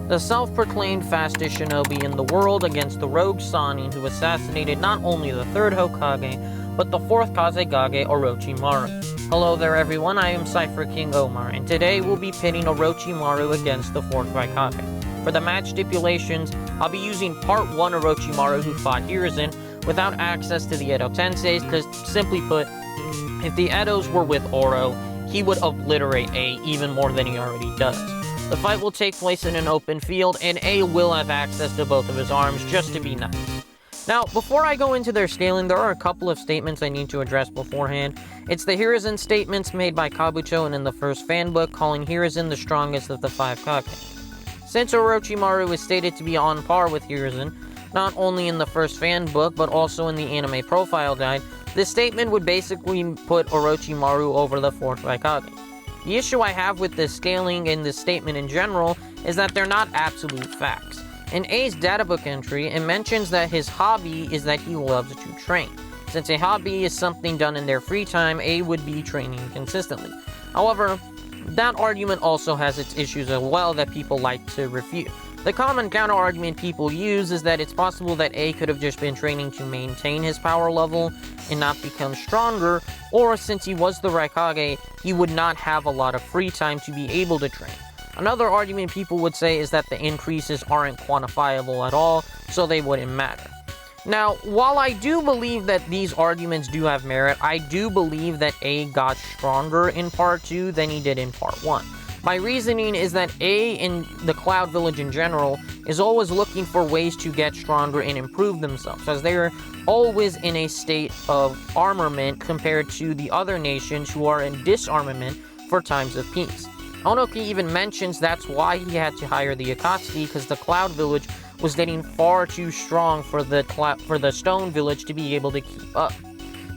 the self-proclaimed fastest shinobi in the world against the rogue Sannin who assassinated not only the 3rd Hokage, but the 4th Kazekage Orochimaru. Hello there everyone, I am Cypher King Omar, and today we'll be pitting Orochimaru against the 4th Raikage. For the match stipulations, I'll be using Part 1 Orochimaru who fought Hiruzen without access to the Edo Tenseis, because simply put, if the Edos were with Oro, he would obliterate A even more than he already does. The fight will take place in an open field, and A will have access to both of his arms, just to be nice. Now, before I go into their scaling, there are a couple of statements I need to address beforehand. It's the Hiruzen statements made by Kabuto and in the first fan book, calling Hiruzen the strongest of the 5 Kage. Since Orochimaru is stated to be on par with Hiruzen, not only in the first fan book, but also in the anime profile guide, this statement would basically put Orochimaru over the 4th Raikage. The issue I have with this scaling and this statement in general is that they're not absolute facts. In A's databook entry, it mentions that his hobby is that he loves to train. Since a hobby is something done in their free time, A would be training consistently. However, that argument also has its issues as well that people like to refute. The common counter-argument people use is that it's possible that A could have just been training to maintain his power level and not become stronger, or since he was the Raikage, he would not have a lot of free time to be able to train. Another argument people would say is that the increases aren't quantifiable at all, so they wouldn't matter. Now, while I do believe that these arguments do have merit, I do believe that A got stronger in Part 2 than he did in Part 1. My reasoning is that A in the Cloud Village in general is always looking for ways to get stronger and improve themselves, as they are always in a state of armament compared to the other nations who are in disarmament for times of peace. Onoki even mentions that's why he had to hire the Akatsuki, because the Cloud Village was getting far too strong for the Stone Village to be able to keep up.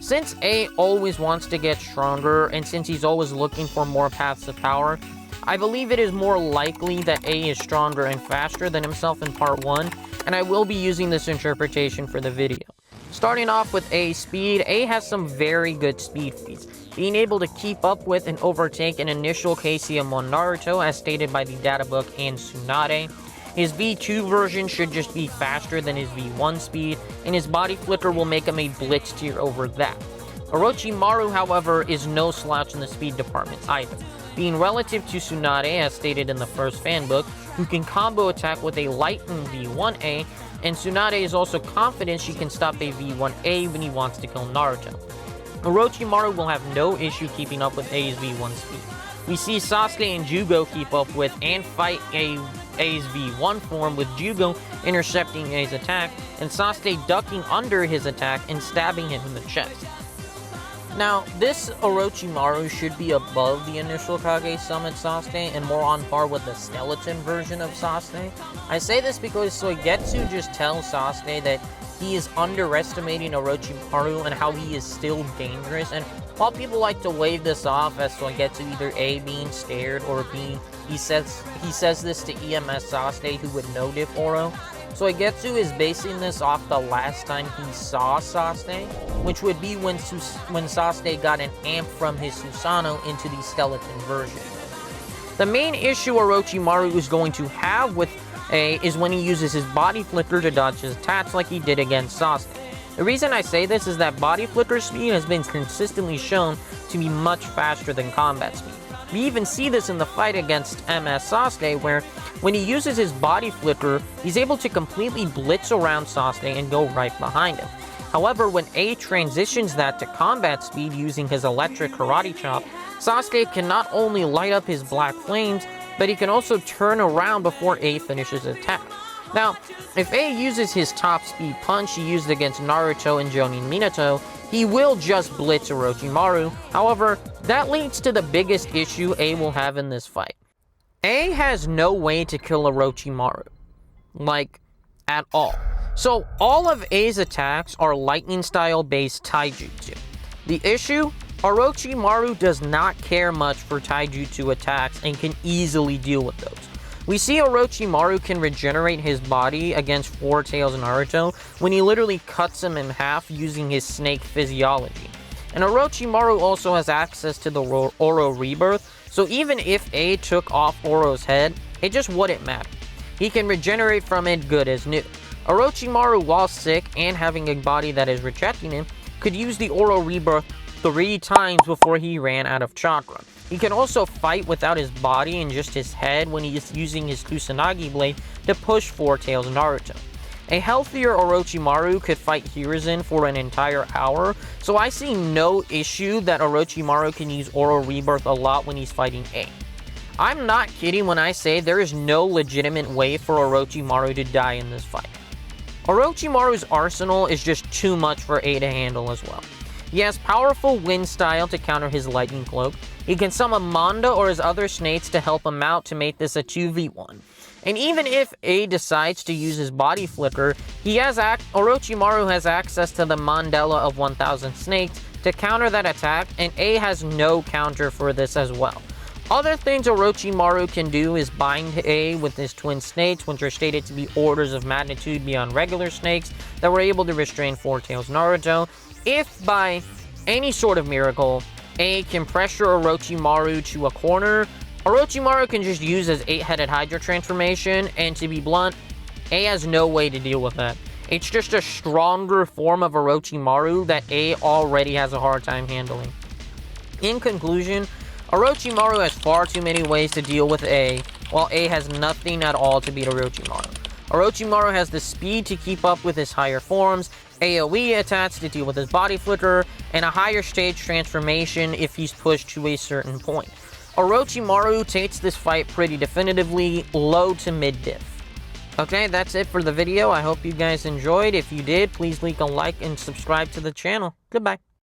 Since A always wants to get stronger, and since he's always looking for more paths of power, I believe it is more likely that A is stronger and faster than himself in Part 1, and I will be using this interpretation for the video. Starting off with A's speed, A has some very good speed feats, being able to keep up with and overtake an initial KCM1 Naruto as stated by the databook and Tsunade. His V2 version should just be faster than his V1 speed, and his body flicker will make him a blitz tier over that. Orochimaru, however, is no slouch in the speed department either, being relative to Tsunade as stated in the first fan book, who can combo attack with a lightened V1A, and Tsunade is also confident she can stop a V1A when he wants to kill Naruto. Orochimaru will have no issue keeping up with A's V1 speed. We see Sasuke and Jugo keep up with and fight A's V1 form, with Jugo intercepting A's attack, and Sasuke ducking under his attack and stabbing him in the chest. Now, this Orochimaru should be above the initial Kage Summit Sasuke and more on par with the skeleton version of Sasuke. I say this because Soigetsu just tells Sasuke that he is underestimating Orochimaru and how he is still dangerous, and while people like to wave this off as Soigetsu either A, being scared, or B, he says this to EMS Sasuke who would no dip Oro, Soigetsu is basing this off the last time he saw Sasuke, which would be when Sasuke got an amp from his Susanoo into the skeleton version. The main issue Orochimaru is going to have with A is when he uses his body flicker to dodge his attacks like he did against Sasuke. The reason I say this is that body flicker speed has been consistently shown to be much faster than combat speed. We even see this in the fight against MS Sasuke, where when he uses his body flicker, he's able to completely blitz around Sasuke and go right behind him. However, when A transitions that to combat speed using his electric karate chop, Sasuke can not only light up his black flames, but he can also turn around before A finishes his attack. Now, if A uses his top speed punch he used against Naruto and Jonin Minato, he will just blitz Orochimaru. However, that leads to the biggest issue A will have in this fight. A has no way to kill Orochimaru. Like, at all. So, all of A's attacks are lightning style based taijutsu. The issue? Orochimaru does not care much for taijutsu attacks and can easily deal with those. We see Orochimaru can regenerate his body against Four Tails Naruto when he literally cuts him in half using his snake physiology. And Orochimaru also has access to the Oro Rebirth, so even if A took off Oro's head, it just wouldn't matter. he can regenerate from it good as new. Orochimaru, while sick and having a body that is rejecting him, could use the Oro Rebirth 3 times before he ran out of chakra. He can also fight without his body and just his head when he is using his Kusanagi blade to push Four Tails Naruto. A healthier Orochimaru could fight Hiruzen for an entire hour, so I see no issue that Orochimaru can use Oro Rebirth a lot when he's fighting A. I'm not kidding when I say there is no legitimate way for Orochimaru to die in this fight. Orochimaru's arsenal is just too much for A to handle as well. He has powerful wind style to counter his lightning cloak. He can summon Manda or his other snates to help him out to make this a 2v1. And even if A decides to use his body flicker, Orochimaru has access to the Mandala of 1000 snakes to counter that attack, and A has no counter for this as well. Other things Orochimaru can do is bind A with his twin snakes, which are stated to be orders of magnitude beyond regular snakes that were able to restrain Four Tails Naruto. If by any sort of miracle, A can pressure Orochimaru to a corner, Orochimaru can just use his 8-headed Hydra transformation, and to be blunt, A has no way to deal with that. It's just a stronger form of Orochimaru that A already has a hard time handling. In conclusion, Orochimaru has far too many ways to deal with A, while A has nothing at all to beat Orochimaru. Orochimaru has the speed to keep up with his higher forms, AoE attacks to deal with his body flicker, and a higher stage transformation if he's pushed to a certain point. Orochimaru takes this fight pretty definitively, low to mid diff. Okay, that's it for the video. I hope you guys enjoyed. If you did, please leave a like and subscribe to the channel. Goodbye.